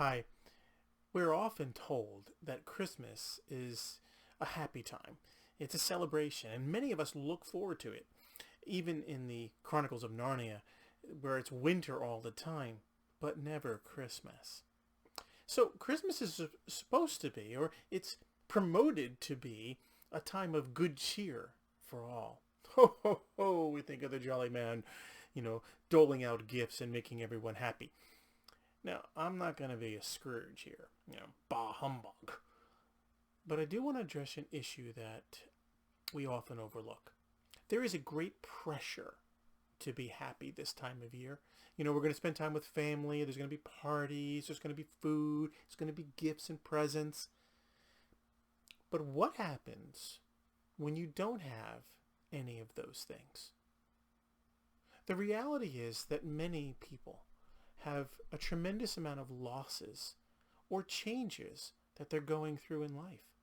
Hi. We're often told that Christmas is a happy time. It's a celebration, and many of us look forward to it. Even in the Chronicles of Narnia, where it's winter all the time, but never Christmas. So Christmas is supposed to be, or it's promoted to be, a time of good cheer for all. Ho, ho, ho, we think of the jolly man, doling out gifts and making everyone happy. Now, I'm not going to be a Scrooge here, bah humbug. But I do want to address an issue that we often overlook. There is a great pressure to be happy this time of year. We're going to spend time with family. There's going to be parties. There's going to be food. There's going to be gifts and presents. But what happens when you don't have any of those things? The reality is that many people have a tremendous amount of losses or changes that they're going through in life.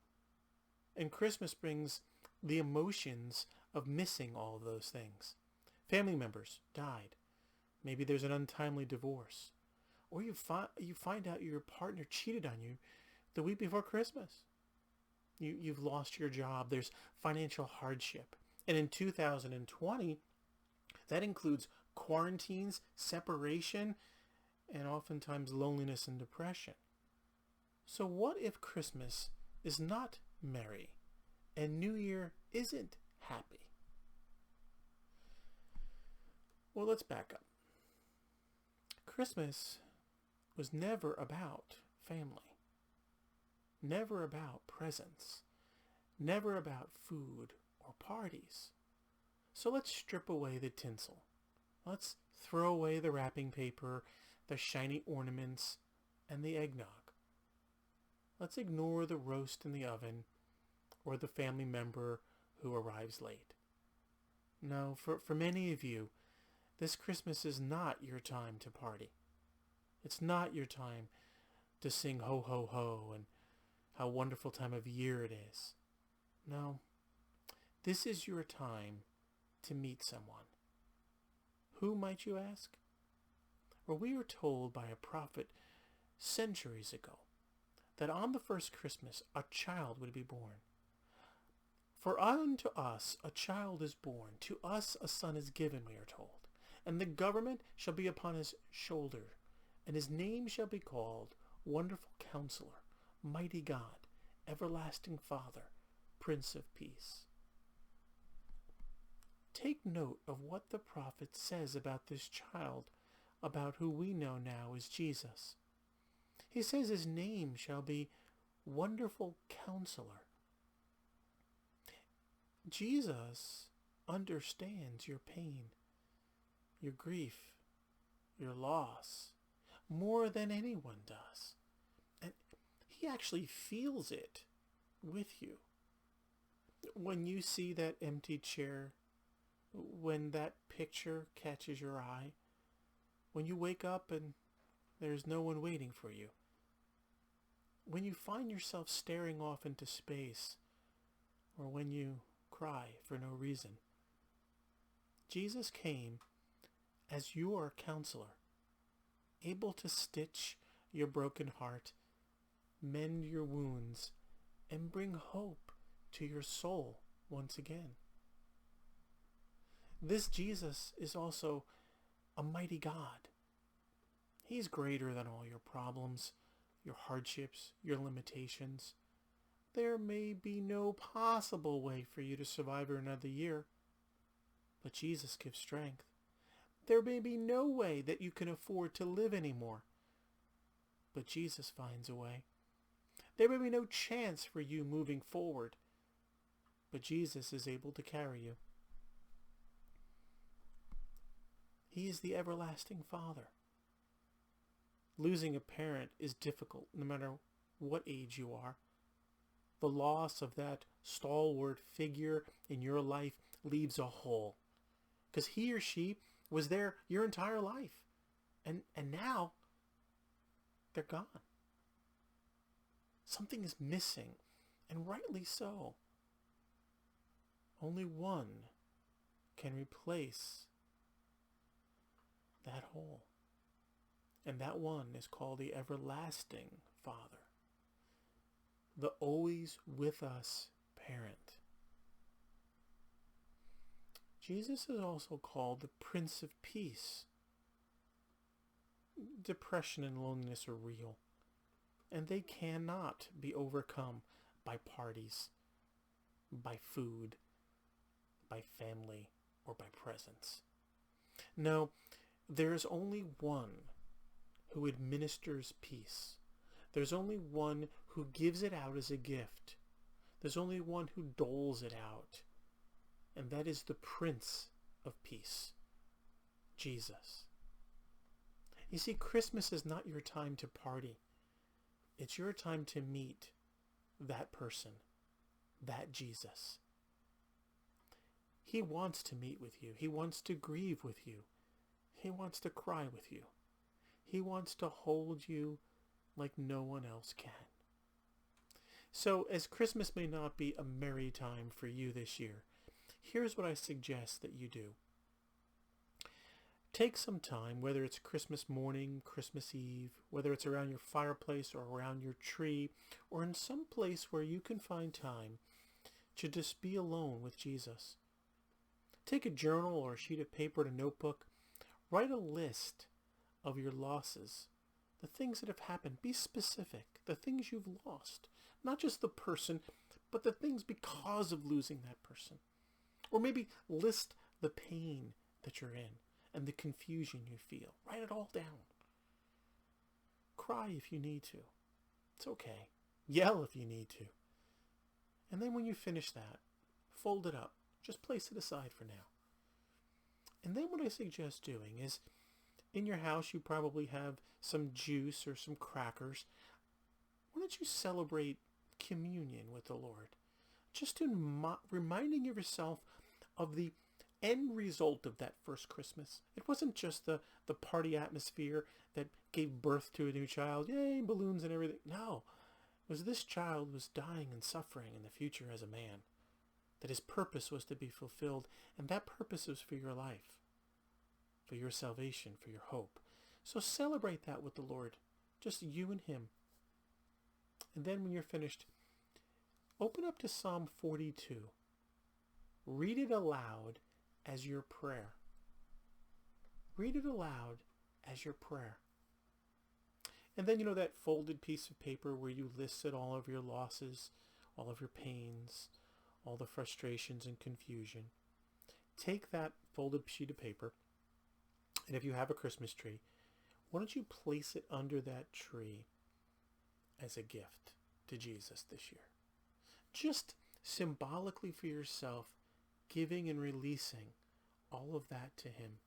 And Christmas brings the emotions of missing all of those things. Family members died. Maybe there's an untimely divorce. Or you find out your partner cheated on you the week before Christmas. You've lost your job. There's financial hardship. And in 2020, that includes quarantines, separation, and oftentimes loneliness and depression. So what if Christmas is not merry and New Year isn't happy? Well, let's back up. Christmas was never about family, never about presents, never about food or parties. So let's strip away the tinsel. Let's throw away the wrapping paper, the shiny ornaments, and the eggnog. Let's ignore the roast in the oven or the family member who arrives late. No, for many of you, this Christmas is not your time to party. It's not your time to sing ho ho ho and how wonderful time of year it is. No, this is your time to meet someone. Who, might you ask? Well, we are told by a prophet centuries ago that on the first Christmas a child would be born. For unto us a child is born, to us a son is given, we are told. And the government shall be upon his shoulder, and his name shall be called Wonderful Counselor, Mighty God, Everlasting Father, Prince of Peace. Take note of what the prophet says about this child, about who we know now as Jesus. He says his name shall be Wonderful Counselor. Jesus understands your pain, your grief, your loss, more than anyone does. And he actually feels it with you. When you see that empty chair, when that picture catches your eye, when you wake up and there's no one waiting for you, when you find yourself staring off into space, or when you cry for no reason, Jesus came as your counselor, able to stitch your broken heart, mend your wounds, and bring hope to your soul once again. This Jesus is also a mighty God. He's greater than all your problems, your hardships, your limitations. There may be no possible way for you to survive another year, but Jesus gives strength. There may be no way that you can afford to live anymore, but Jesus finds a way. There may be no chance for you moving forward, but Jesus is able to carry you. He is the everlasting Father. Losing a parent is difficult no matter what age you are. The loss of that stalwart figure in your life leaves a hole, because he or she was there your entire life, and now they're gone. Something is missing, and rightly so. Only one can replace that hole. And that one is called the everlasting Father, the always with us parent. Jesus is also called the Prince of Peace. Depression and loneliness are real, and they cannot be overcome by parties, by food, by family, or by presents. No, there is only one who administers peace. There's only one who gives it out as a gift. There's only one who doles it out. And that is the Prince of Peace, Jesus. You see, Christmas is not your time to party. It's your time to meet that person, that Jesus. He wants to meet with you. He wants to grieve with you. He wants to cry with you. He wants to hold you like no one else can. So, as Christmas may not be a merry time for you this year, here's what I suggest that you do. Take some time, whether it's Christmas morning, Christmas Eve, whether it's around your fireplace or around your tree, or in some place where you can find time to just be alone with Jesus. Take a journal or a sheet of paper and a notebook. Write a list of your losses, the things that have happened. Be specific, the things you've lost. Not just the person, but the things because of losing that person. Or maybe list the pain that you're in and the confusion you feel. Write it all down. Cry if you need to. It's okay. Yell if you need to. And then when you finish that, fold it up. Just place it aside for now. And then what I suggest doing is, in your house you probably have some juice or some crackers. Why don't you celebrate communion with the Lord? Just reminding yourself of the end result of that first Christmas. It wasn't just the party atmosphere that gave birth to a new child. Yay, balloons and everything. No, it was this child was dying and suffering in the future as a man. That his purpose was to be fulfilled. And that purpose was for your life, for your salvation, for your hope. So celebrate that with the Lord. Just you and him. And then when you're finished, open up to Psalm 42. Read it aloud as your prayer. Read it aloud as your prayer. And then, that folded piece of paper where you listed all of your losses, all of your pains, all the frustrations and confusion. Take that folded sheet of paper, and if you have a Christmas tree, why don't you place it under that tree as a gift to Jesus this year? Just symbolically for yourself, giving and releasing all of that to him.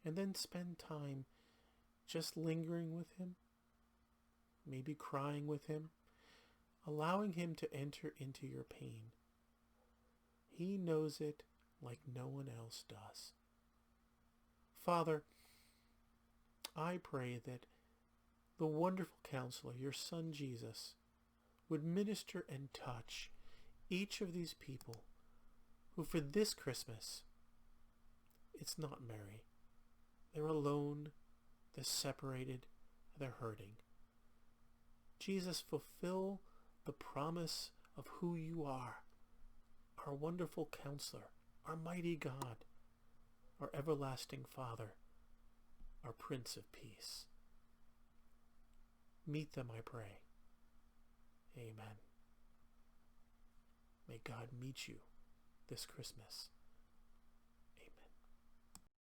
And then spend time just lingering with him, maybe crying with him, allowing him to enter into your pain. He knows it like no one else does. Father, I pray that the wonderful Counselor, your Son Jesus, would minister and touch each of these people who for this Christmas, it's not merry. They're alone, they're separated, they're hurting. Jesus, fulfill the promise of who you are, our wonderful Counselor, our mighty God, our everlasting Father, our Prince of Peace. Meet them, I pray. Amen. May God meet you this Christmas.